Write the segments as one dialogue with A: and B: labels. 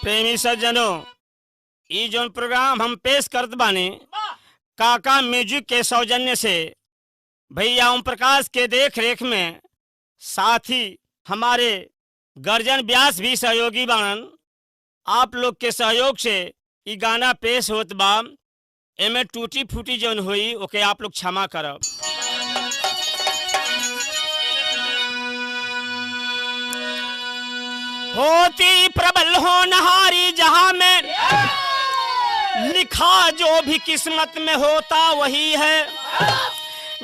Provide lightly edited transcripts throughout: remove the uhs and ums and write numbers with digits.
A: प्रेमी सज्जनों, ई जोन प्रोग्राम हम पेश करत बानी काका म्यूजिक के सौजन्य से भैया ओम प्रकाश के देख रेख में, साथ ही हमारे गर्जन व्यास भी सहयोगी बाणन। आप लोग के सहयोग से ई गाना पेश होत बा। एमे टूटी फूटी जोन हुई ओके आप लोग क्षमा करब। होती प्रबल होनहारी जहां में, लिखा जो भी किस्मत में होता वही है।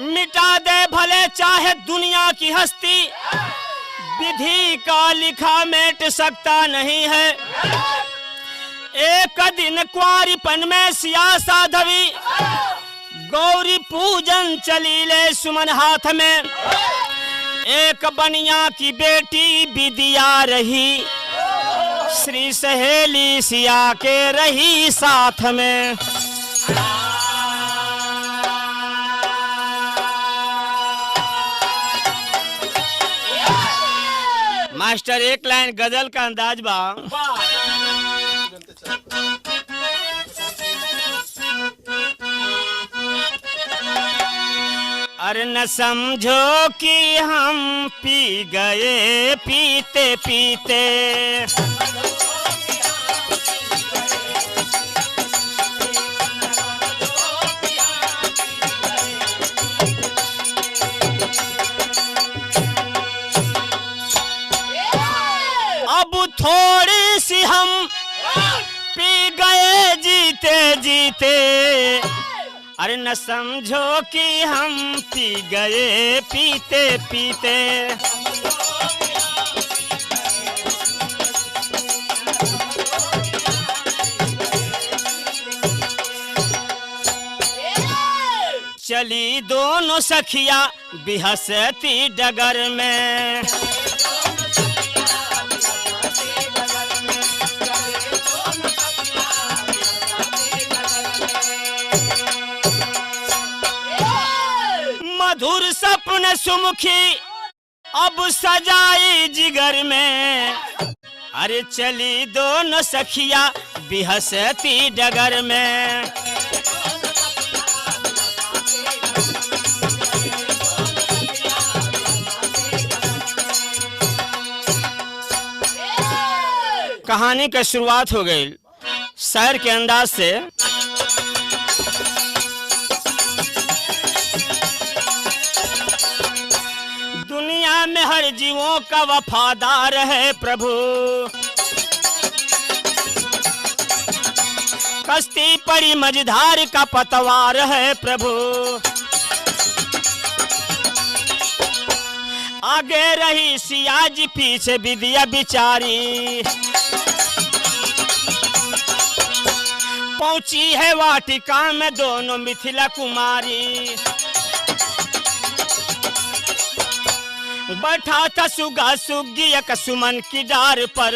A: मिटा दे भले चाहे दुनिया की हस्ती, विधि का लिखा मिट सकता नहीं है। एक दिन कुंवारीपन में सिया साधवी, गौरी पूजन चली ले सुमन हाथ में। एक बनिया की बेटी विदिया रही, श्री सहेली सिया के रही साथ में। मास्टर एक लाइन गजल का अंदाज बा। अरे न समझो कि हम पी गए पीते पीते, अब थोड़ी सी हम पी गए जीते जीते। अरे न समझो कि हम पी गए पीते पीते। चली दोनों सखिया बिहसती डगर में, मधुर सपन सुमुखी अब सजाई जिगर में। अरे चली दोनों सखिया बिहसती डगर में। कहानी का शुरुआत हो गई शायर के अंदाज से। दुनिया में हर जीवों का वफादार है प्रभु, कश्ती पड़ी मझधार का पतवार है प्रभु। आगे रही सिया जी पीछे विदिया बिचारी, पहुंची है वाटिका में दोनों मिथिला कुमारी। बैठा था सुगा सुगी एक सुमन की डार पर,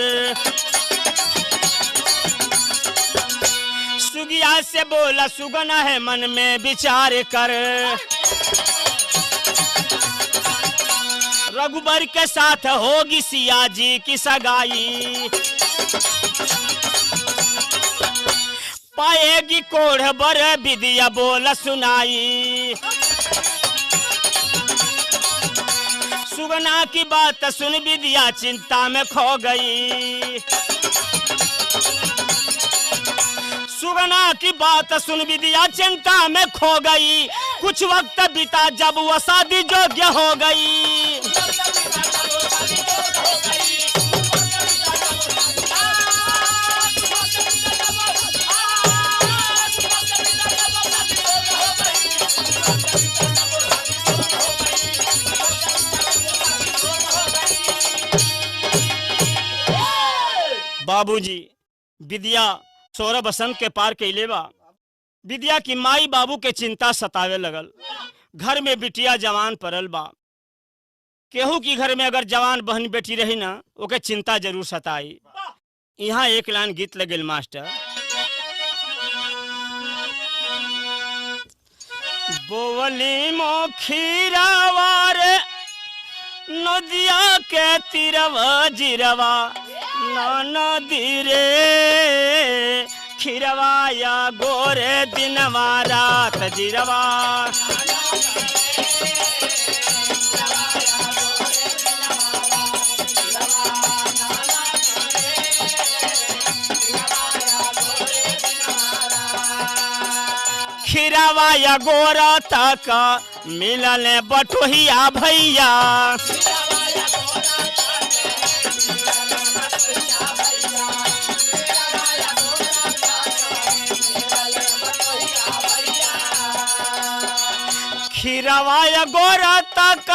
A: सुगिया से बोला सुगना है मन में विचार कर। रघुबर के साथ होगी सिया जी की सगाई, पाएगी कोढ़ बर विदिया बोला सुनाई। सुगना की बात सुन विदिया चिंता में खो गई, सुगना की बात सुन विदिया चिंता में खो गई। कुछ वक्त बीता जब वह शादी योग्य हो गई। बाबूजी विद्या 16 बसंत के पार कैले बा। विद्या की माई बाबू के चिंता सतावे लगल। घर में बिटिया जवान पड़ल बा। केहू की घर में अगर जवान बहन बेटी रही ना ओके चिंता जरूर सताई। यहाँ एक लाइन गीत लगल मास्टर। बोवली मोखीरावार नदिया के तीरवा जिरवा नदी रे खिरवा या गोरे दिनवा रात जिरवा। खिरवा या गोरा तक मिलल बटोहिया भैया। खिरवा या गोरा तक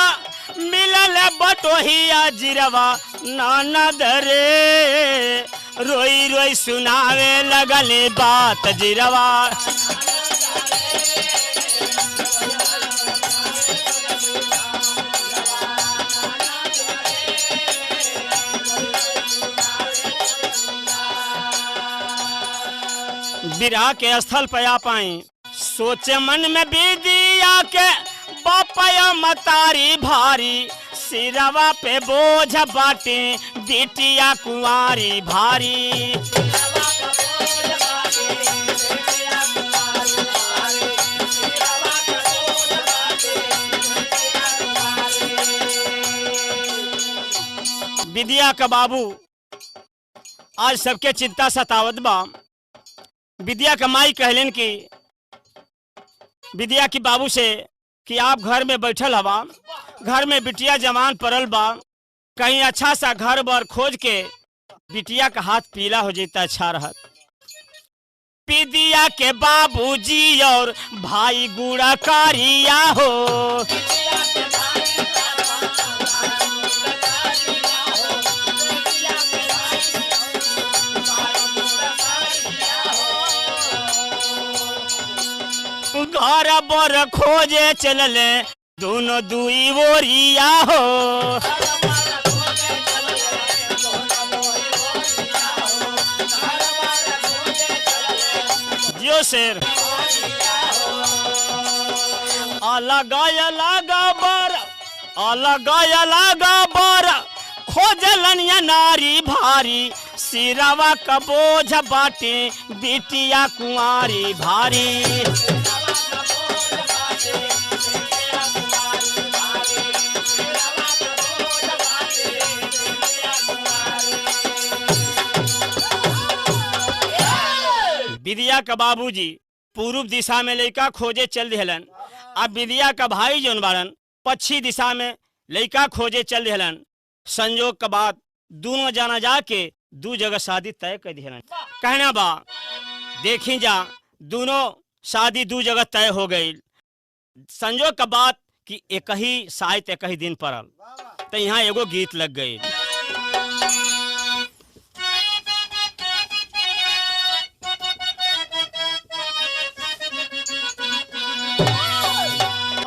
A: मिलल बटोहिया जिरवा ननद रे रोई रोई सुनावे लगले बात जिरवा। विरह के स्थल पे आ पाई सोचे मन में विदिया के बापया मतारी भारी सिरवा पे बोझ बाटे बिटिया कुंवारी भारी। विद्या का बाबू आज सबके चिंता सतावत बा। विद्या का माई कहलन कि विद्या की बाबू से कि आप घर में बैठल हवा, घर में बिटिया जवान पड़ल बा, कहीं अच्छा सा घर बार खोज के बिटिया का हाथ पीला हो जाता अच्छा रहत। विद्या के बाबूजी और भाई गुड़ा कारिया हो। घर बर खोजे चलले दोनों दुई ओरिया हो। जियो शेर अलग बर खोजलन या नारी भारी सिरवा का बोझ बाटे बिटिया कुंवारी भारी। विद्या का बाबूजी पूर्व दिशा में लड़का खोजे चल दिहलन। अब विद्या का भाई जौन बारन पश्चिम दिशा में लड़का खोजे चल दिहलन। संजोग के बाद दोनों जाना जाके दू जगह शादी तय कर दिहलन। कहना बा देखी जा दोनों शादी दू जगह तय हो गई। संजोग के बाद कि एक ही शायद एक ही दिन पड़ल तो यहाँ एगो गीत लग गई।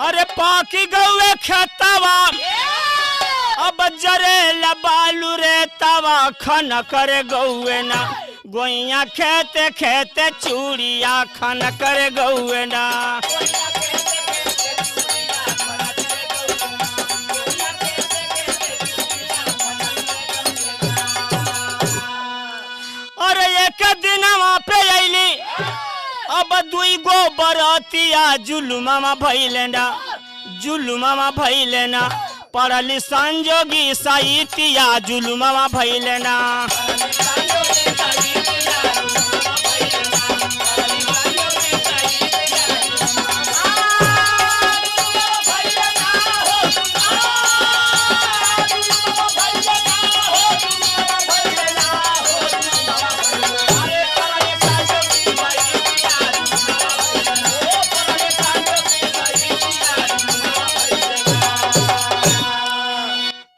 A: अरे पाकी गौए खेतवा अब जरे लबालू रे तवा खन करे गौए ना गोइया खेते खेते चूड़िया खन करे गौए ना। अरे एक दिन वहाँ पे अली अब दुई गो बरतिया जुलुमा भैलेना पढ़ली संजोगी साहित्या जुलुमा भैलेना।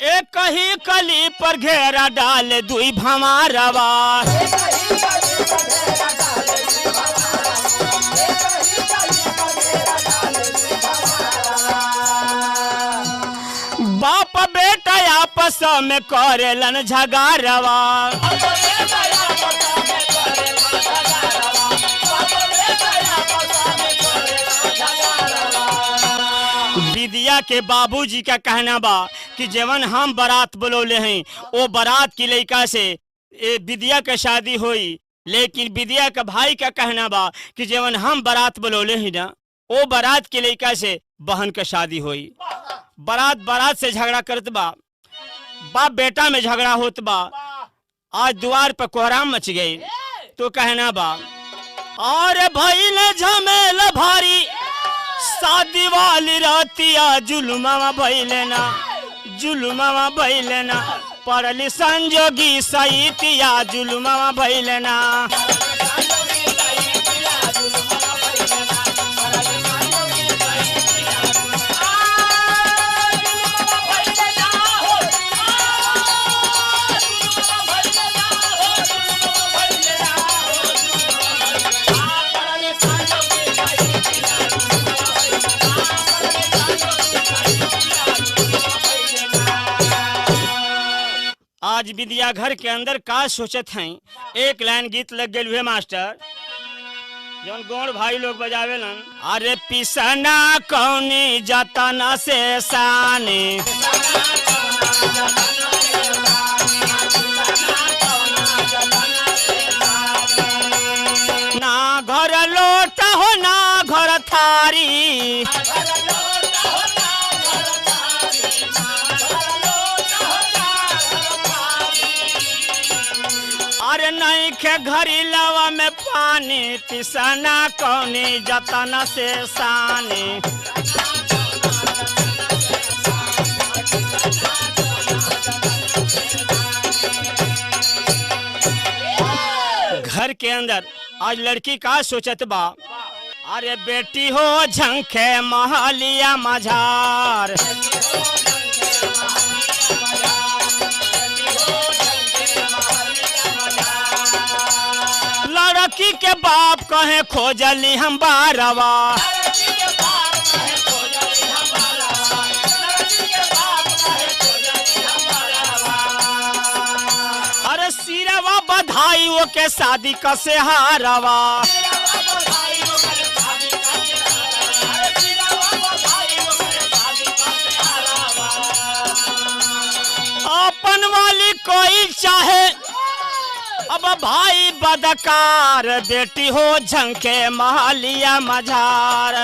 A: एक ही कली पर घेरा डाले दुई भमारवा। बाप बेटा आपस में करेलन झगारवा। विद्या के बाबूजी का कहना बा कि जवन हम बारात बुलौले हैं वो बारात की लड़का से विद्या का शादी हुई, लेकिन विद्या का भाई का कहना बा कि जवन हम बारात बुलौले हैं ना वो बारात की लड़का से बहन का शादी हुई। बारात से झगड़ा करत बा, बाप बेटा में झगड़ा होत बा। आज द्वार पर कोहराम मच गई तो कहना बा और भइल झमेला भारी शादी वाली रातिया जुलुमा भइलेना जुलुमा भइलेना पड़ली संजोगी सईतिया जुलुमा भइलेना। आज विद्या घर के अंदर का सोचत हैं। एक लाइन गीत लग गए हुए मास्टर जौन गौड़ भाई लोग बजावेलन। अरे पिसना कौनी जतना से सानी ना घर लोट हो ना घर थारी। अरे नहीं के घरी लवा में पानी पिसना कौनी जतना से सानी। घर के अंदर आज लड़की का सोचत बा अरे बेटी हो झंखे महलिया मझार। लड़की के बाप कहे खोजली हम बारवा। अरे सिरवा बधाई वो के शादी का से हारवा। अपन वाली कोई चाहे अब भाई बदकार बेटी हो झंके महलिया मझार।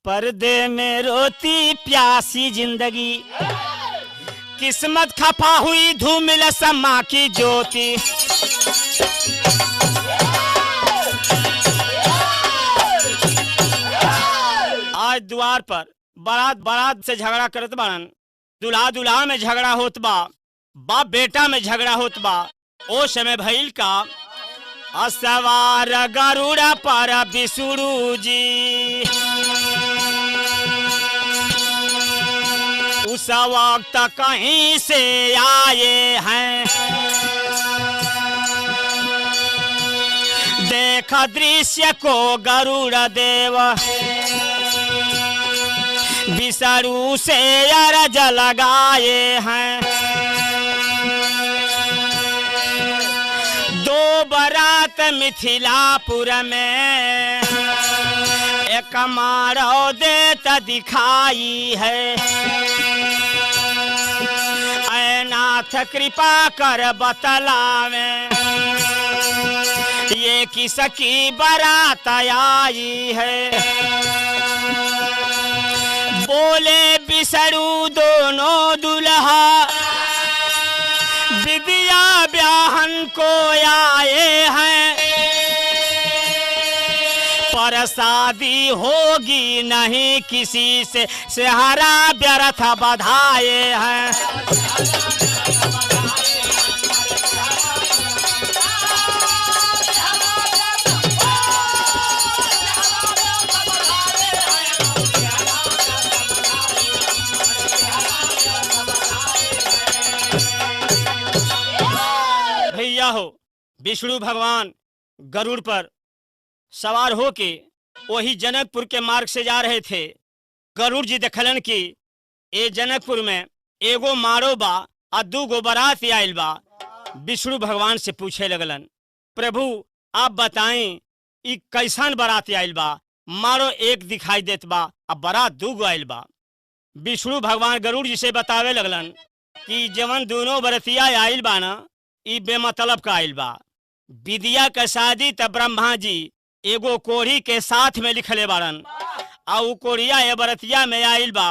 A: पर्दे में रोती प्यासी जिंदगी किस्मत खपा हुई धूमिल समा की ज्योति। आज द्वार पर बारात से झगड़ा करत बाड़न। दूल्हा में झगड़ा होत बा, बाप बेटा में झगड़ा होत बा। ओ समय भइल का असवार गरुड़ा पर विष्णु जी। उस वक्त कहीं से आए हैं देख दृश्य को गरुड़ देव। विष्णु से अरज लगाए हैं दो बारात मिथिलापुर में एक मारो देता दिखाई है। ऐ नाथ कृपा कर बतलावे ये किसकी बारात आई है। बोले विष्णु दोनों दुल्हा विद्या ब्याहन को आए हैं पर शादी होगी नहीं किसी से सेहरा व्यर्थ बधाए हैं। विष्णु भगवान गरुड़ पर सवार होके वही जनकपुर के मार्ग से जा रहे थे। गरुड़ जी देखलन कि ए जनकपुर में एगो मारो बा आ दूगो बारात आयल बा। विष्णु भगवान से पूछे लगलन, प्रभु आप बताएं ई कैसन बारात आयल बा? मारो एक दिखाई देत बा आ बारात दूगो आयल बा। विष्णु भगवान गरुड़ जी से बतावे लगलन कि जवन दोनों बरतिया आयल बा ना, ई बेमतलब का आयल बा। विद्या का शादी त ब्रह्मा जी एगो कोढ़ी के साथ में लिखले बारन, आ उ कोढ़िया ए बरतिया में आयल बा।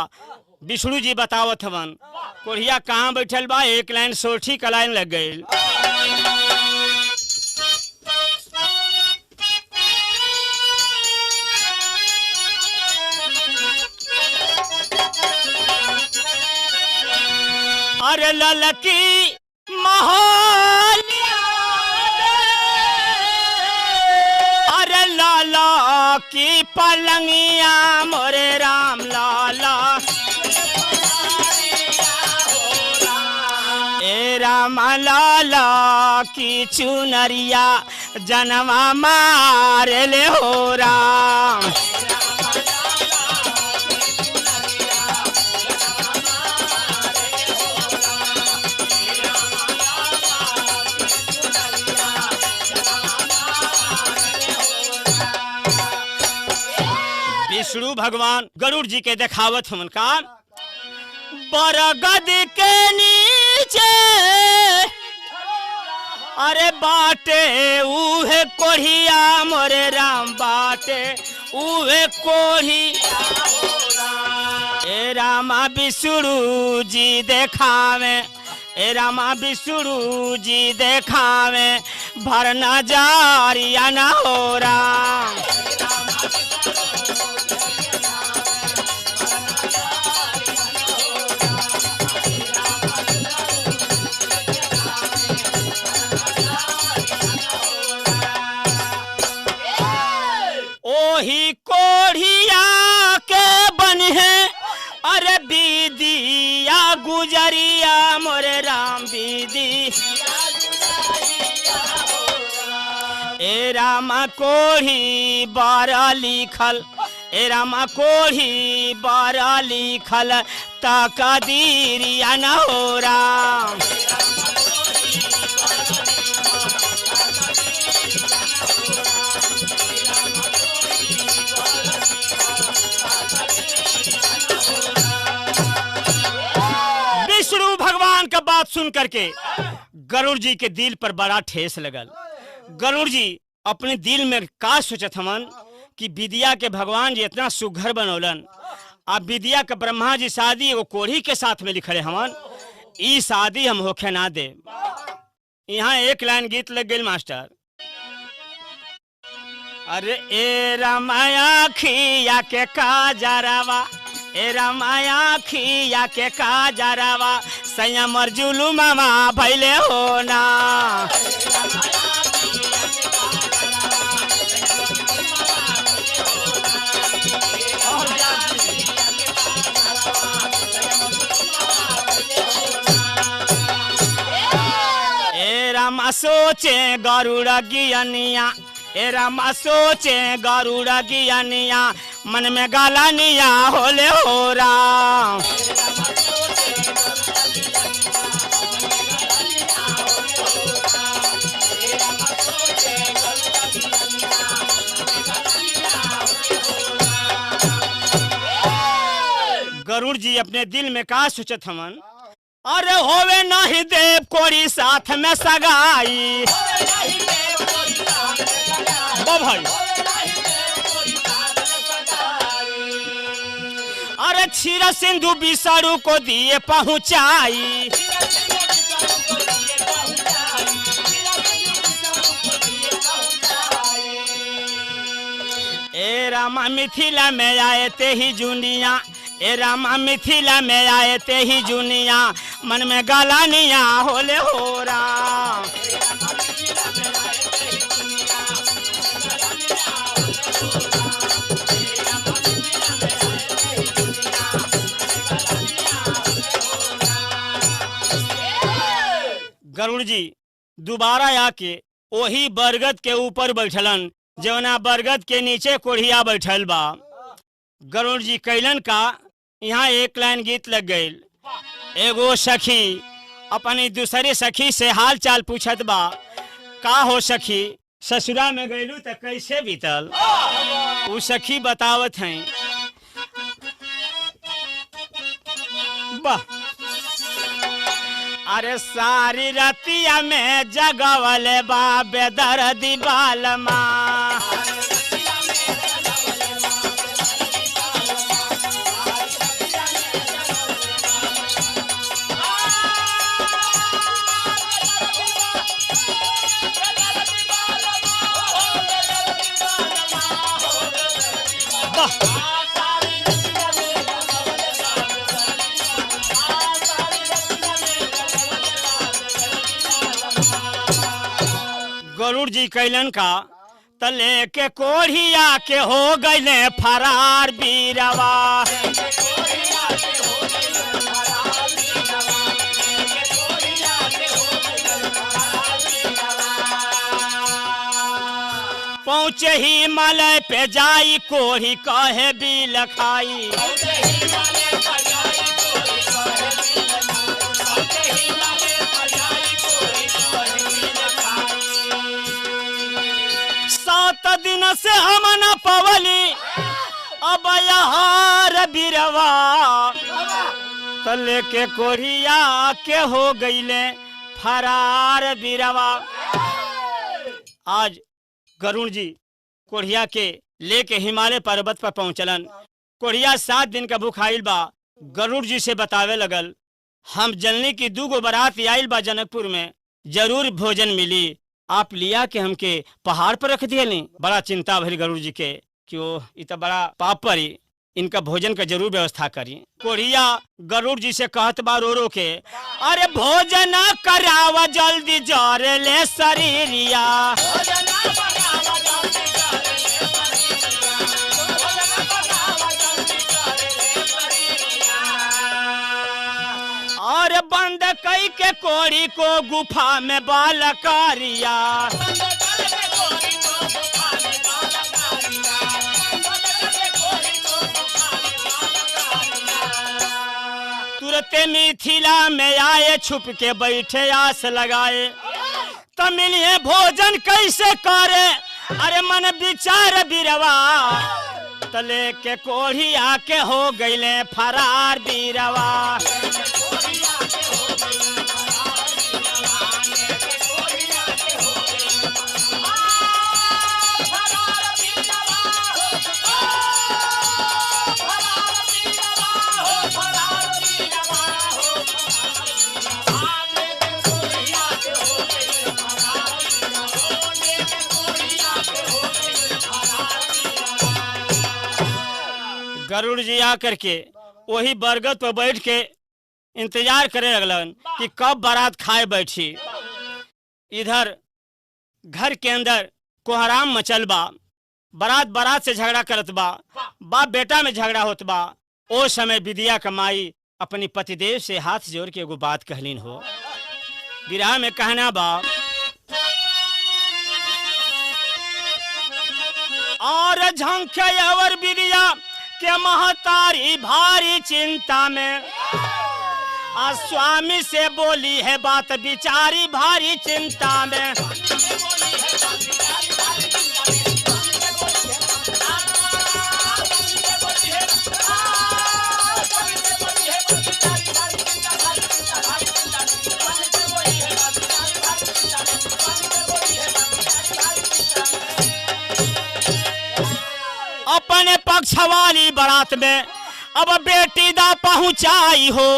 A: विष्णु जी बतावत हवन कोढ़िया कहाँ बैठल बा, एक लाइन सोठी का लाइन लग गई। अरे ललकी महालिया, अरे लाला की पलंगिया मोरे राम लाला, ए राम लाला की चुनरिया जनवा मारे ले हो राम। विष्णु भगवान गरुड़ जी के देखावत हमन का बरगद के नीचे, अरे बाटे उहे कोढ़िया मोरे राम, बाटे उहे कोढ़िया ए रामा विष्णु जी देखावे, ए रामा विष्णु जी देखावे भरना जारिया ना हो राम। ओही कोढ़िया के बन है, अरे बीदिया गुजरिया मोरे राम, बीदी ए रामा कोढ़ी बारा लिखल, ए रामा कोढ़ी बारा लिखल तकदीरिया न हो राम। विष्णु भगवान का बात सुन करके गरुड़ जी के दिल पर बड़ा ठेस लगल। गरुड़ जी अपने दिल में का सोचत हमन कि विद्या के भगवान जी इतना सुघर बनौलन, अब विद्या के ब्रह्मा जी शादी वो कोढ़ी के साथ में लिखले हमन, ई शादी हम होखे ना दे। यहाँ एक लाइन गीत लग गई मास्टर, अरे ए रामाया खिया के काजरवा, ए रामाया खिया के काजरवा, संयम जुलू मामा भैले हो ना। ए रामा सोचे गरुड़ गियनिया, ए रामा सोचे गरुड़ गियनिया, मन में गालानिया होले हो राम। गरुड़ जी अपने दिल में का सोचत हमन, अरे होवे नहीं देव कोरी साथ में सगाई, भाई अरे क्षीर सिंधु बिसरू को दिए पहुंचाई, ए रामा मिथिला में आए ते ही जुनिया, ए रामा मिथिला में आए ते ही जुनिया, मन में गालानिया होले हो राम। गरुड़ जी दोबारा आके वही बरगद के ऊपर बैठलन, जवना बरगद के नीचे कोढ़िया बैठल बा। गरुड़ जी कैलन का यहाँ एक लाइन गीत लग गई। एगो सखी अपनी दूसरी सखी से हाल चाल पूछत बा, का हो सखी ससुरा में गईलू तो कैसे बीतल? उ सखी बतावत हैं, वाह अरे सारी रतिया में जगवले बा बेदर्दी बालमा, गरुड़ जी कैलन का तले के कोढ़िया के हो गईले फरार बीरवा। पहुँचे हिमालय पे जाई कोढ़ी कहे बिल खाई, दिन से हम न पवली अब यहाँ बिरवा, तले के कोढ़िया के हो गईले फरार बिरवा। आज गरुड़ जी कोढ़िया के लेके हिमालय पर्वत पर पहुंचलन। कोढ़िया 7 दिन का भूखाइल बा। गरुड़ जी से बतावे लगल, हम जननी की 2 गो बारात आइल बा जनकपुर में, जरूर भोजन मिली, आप लिया के हमके पहाड़ पर रख दिए नहीं। बड़ा चिंता भरी गरुड़ जी के कि वो इतना बड़ा पाप परी, इनका भोजन का जरूर व्यवस्था करी। कोढ़िया गरुड़ जी से कहत बा रो रो के, अरे भोजन करावा जल्दी जरे ले शरीरिया, और बंद कई के कोढ़ी को गुफा में बालकारिया, तुरते मिथिला में आए, छुप के बैठे आस लगाए, तमिलिए भोजन कैसे करे, अरे मन विचार बिरवा, तले के कोढ़ी आके हो गईले फरार बीरवा। गरुड़ जी आकर के वही बरगद पर बैठ के इंतजार करे लगलन कि कब बारात खाए बैठी। इधर घर के अंदर कोहराम मचल बा, बारात से झगड़ा करत बा, बाप बेटा में झगड़ा होत बा। ओ समय विद्या कमाई अपनी पतिदेव से हाथ जोड़ के एगो बात कहलीन हो। विरह में कहना बा, और झंखे अवर विद्या के महतारी भारी चिंता में, स्वामी से बोली है बात बिचारी भारी चिंता में। अपने पक्ष वाली बारात में अब बेटी दा पहुंचाई हो,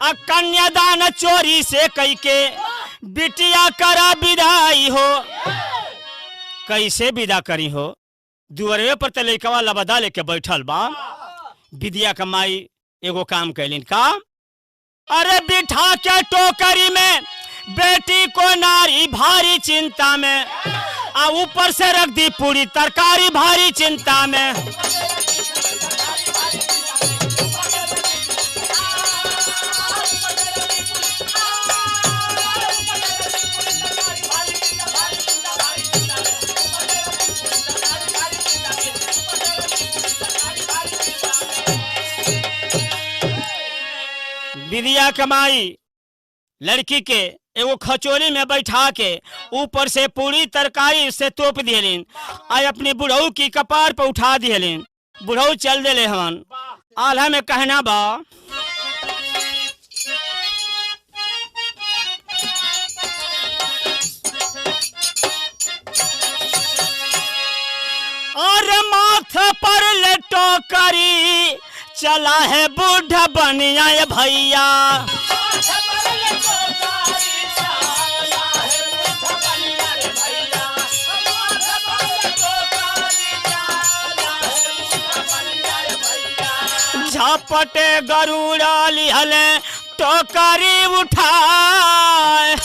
A: कन्यादान चोरी से कई के बिटिया करा विदाई हो। कैसे विदा करी हो? दुअरे पर त लइकवा लबदा लेके बैठल बा। विद्या कमाई एगो काम कैलिन का, अरे बिठा के टोकरी में बेटी को नारी भारी चिंता में, ऊपर से रख दी पूरी तरकारी भारी चिंता में। विद्या कमाई लड़की के एगो खचोली में बैठा के ऊपर से पूरी तरकारी से तोप दियलिन आ अपनी बुढ़ऊ की कपार पर उठा दियलिन। बुढ़ऊ चल दिले हवन। आल्हा में कहना बा और माथा पर लेटो करी चला है बूढ़ा बनिया भैया। झपटे गरुड़ा लिहले टोकरी उठाए।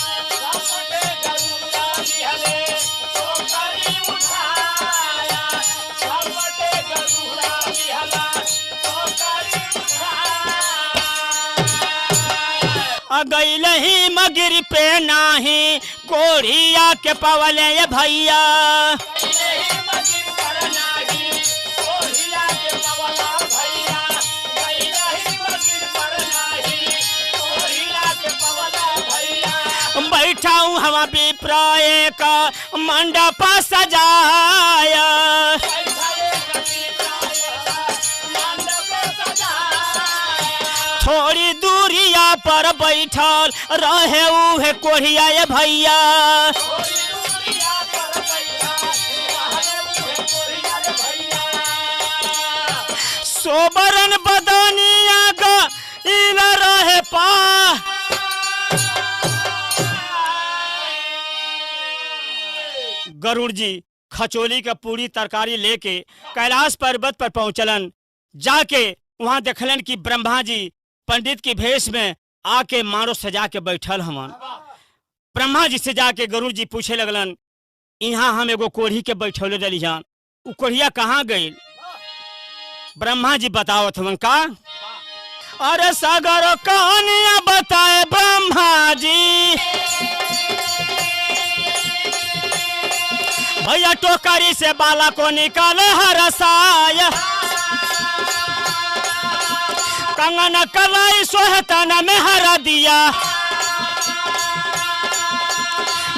A: गईल ही मगिर पे नाही कोढ़िया के पवले ये भैया। बैठा हूँ हम विप्राय का मंडप सजाया। थोड़ी दूरिया पर बैठल रहे उहे कोढ़िया ये भैया। सोबरन बदनिया का इला रहे पा। गरुड़ जी खचोली का पूरी तरकारी लेके कैलाश पर्वत पर पहुंचलन। जाके वहां देखलन कि ब्रह्मा जी पंडित की भेष में आके मारो सजा के बैठल हवन। ब्रह्मा जी से जाके गरुड़ जी पूछे लगलन, यहाँ हम एगो कोढ़ी के बैठौले रही जान, उ कोढ़िया कहाँ गई? ब्रह्मा जी बतावत हवन का अरे सागर कहानियां बताए ब्रह्मा जी। भैया टोकरी से बाला को निकाले हरसाय। कंगन कलाई सोहतना में हरा दिया।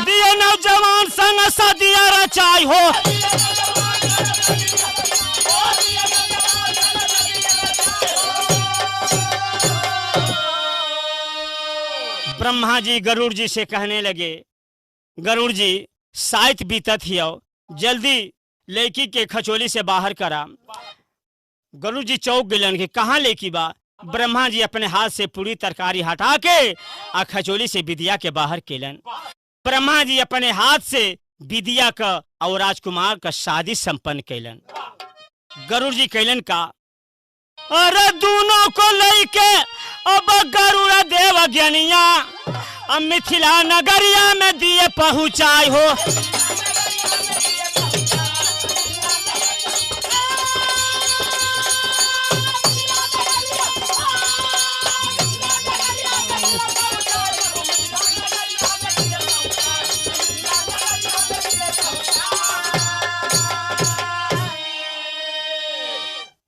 A: दिया नौजवान संग सदिया रचाई हो। ब्रह्मा जी गरुड़ जी से कहने लगे, गरुड़ जी साइत बीतत हियो, जल्दी लड़की के खचोली से बाहर करा। गरुड़ जी चौक गिलन के कहाँ लेकी बा। ब्रह्मा जी अपने हाथ से पूरी तरकारी हटा के आ खचोली से विद्या के बाहर केलन। ब्रह्मा जी अपने हाथ से विद्या का और राजकुमार का शादी संपन्न कैलन। गरुड़ जी कैलन का अरे दोनों को लेके अब गरुड़ देव ज्ञानिया अब मिथिला नगरिया में दिए पहुंचाए हो।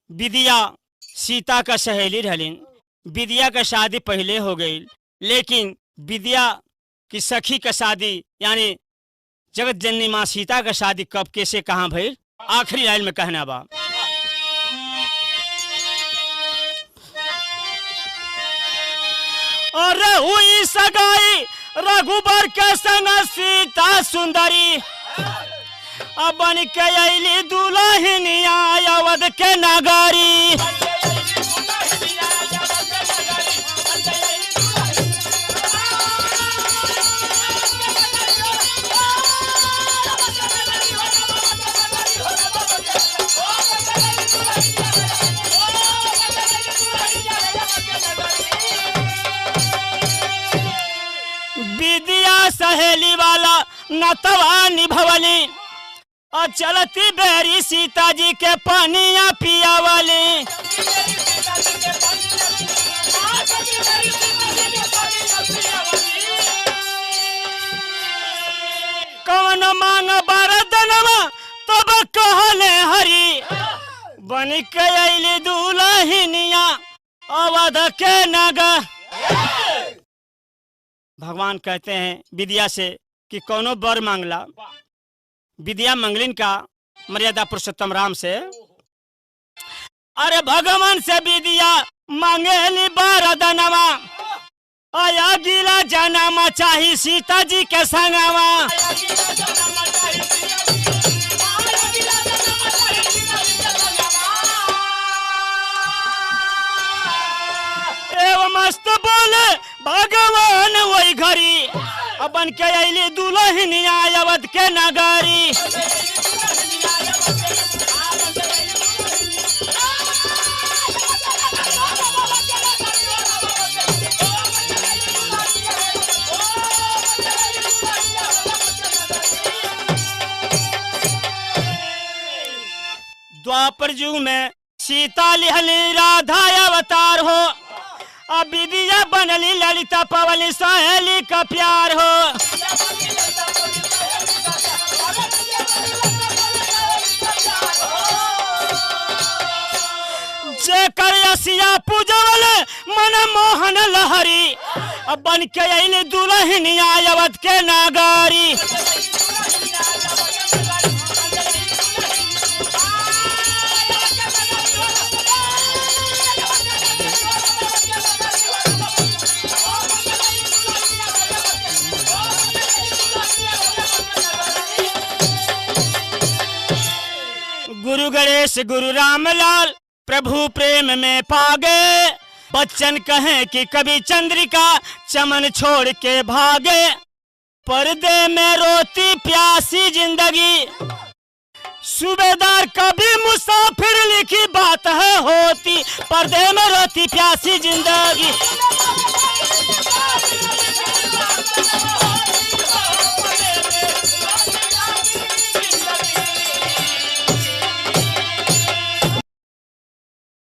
A: विद्या सीता का सहेली रहलिन। विद्या का शादी पहले हो गई, लेकिन विद्या की सखी का शादी यानी जगत जननी माँ सीता का शादी कब कैसे कहाँ भई? आखिरी लाइन में कहना बा और हुई सगाई रघुबर के संग सीता सुंदरी। अब बन के अली दुल्हनिया अवध के नगरी। विद्या सहेली वाला नतवा निभवली और चलती बेरी सीता जी के पानिया पिया वाली। कौन मांग बरदनवा तब कहले हरी। बन के अली दुल्हनिया अवध के नगर। भगवान कहते हैं विद्या से कि कौनो वर मांगला, विद्या मंगलिन का मर्यादा पुरुषोत्तम राम से। अरे भगवान से विद्या मांगेली वरदानवा, आया गिला जनमा चाही सीता जी के संगवा। एवं मस्त बोले भगवान वही घड़ी, बन के अली दुल्हनिया अवध के नगरी। द्वापर युग में सीता लिहली राधा अवतार हो, अब विद्या बनली ललिता पवली सहेली का प्यार हो। जेकर यसिया पूजवल मन मोहन लहरी, अब बन के अली दुल्हनिया अवध के नागरी। गुरु गणेश गुरु रामलाल प्रभु प्रेम में पागे, बच्चन कहें कि कभी चंद्रिका चमन छोड़ के भागे। पर्दे में रोती प्यासी जिंदगी, सूबेदार कभी मुसाफिर लिखी बात है होती। पर्दे में रोती प्यासी जिंदगी।